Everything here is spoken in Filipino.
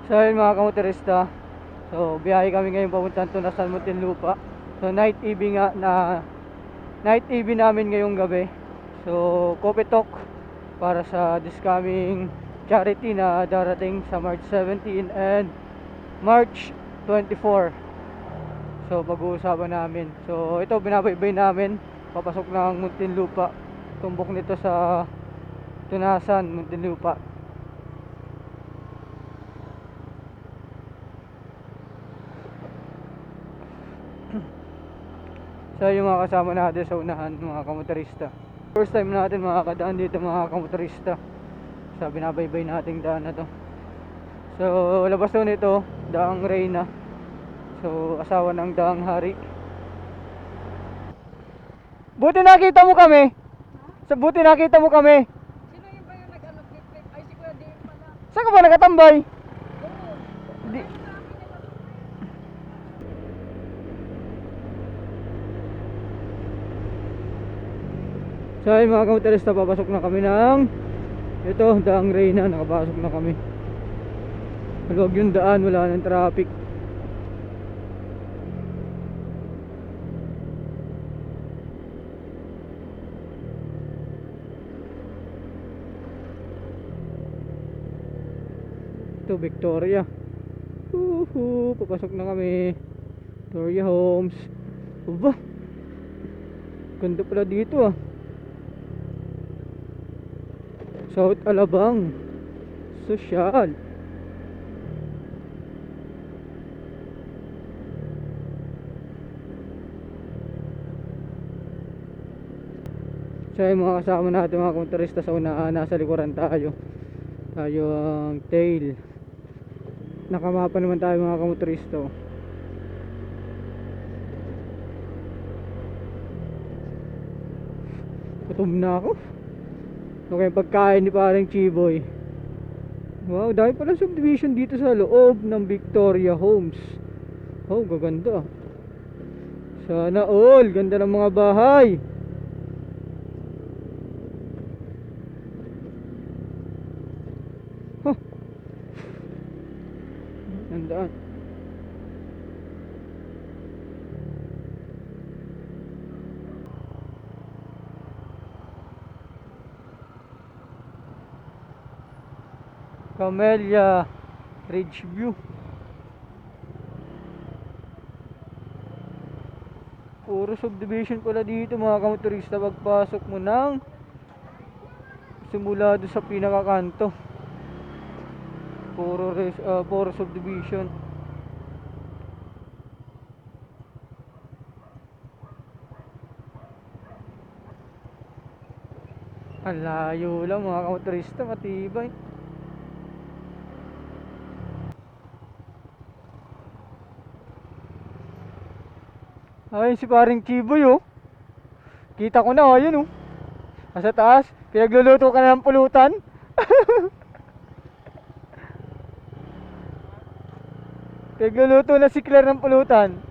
So yun mga kamotorista, so biyahe kami ngayon papuntang Tunasan, Muntinlupa. So night EV nga na night EV namin ngayong gabi. So coffee talk para sa this coming charity na darating sa March 17 and March 24. So pag-uusapan namin. So ito binabaybay namin papasok ng Muntinlupa. Tumbok nito sa Tunasan, Muntinlupa. So yung mga kasama natin sa unahan, mga kamotorista. First time natin makakadaan dito mga kamotorista sa binabaybay nating daan na to. So labas to nito, Daang Reyna. So asawa ng Daang Hari. Buti nakita mo kami. Sa buti nakita mo kami. Sino yung ba yung nag-ano flip-flip? Ay, si Kuya DM pala. Saan ka ba nakatambay? Oo. Di, so ay mga kamotorista, papasok na kami ng ito, Daang Reyna. Nakapasok na kami. Maluwag yung daan, wala nang traffic. Ito, Victoria. Papasok na kami. Victoria Homes. Aba, ganda pala dito ah. South Alabang Social. So yung mga kasama natin mga kontrista sa unahan, nasa likuran tayo. Tayo ang tail. Nakamapa naman tayo mga kamotoristo. Gutom na ako. Okay, yung pagkain ni parang Chiboy. Wow, dahil pala subdivision dito sa loob ng Victoria Homes. Oh, gaganda. Sana all, ganda ng mga bahay. Huh. Nandaan. Camellia Ridgeview. Puro subdivision pala dito mga kamotorista. Pagpasok mo ng simula doon sa pinakakanto, puro subdivision. Ang layo lang mga kamotorista, matibay. Ayun si paring Chiboy oh. Kita ko na, ayun oh. Nasa taas, pinagluluto ka na ng pulutan. Pinagluluto na si Claire ng pulutan.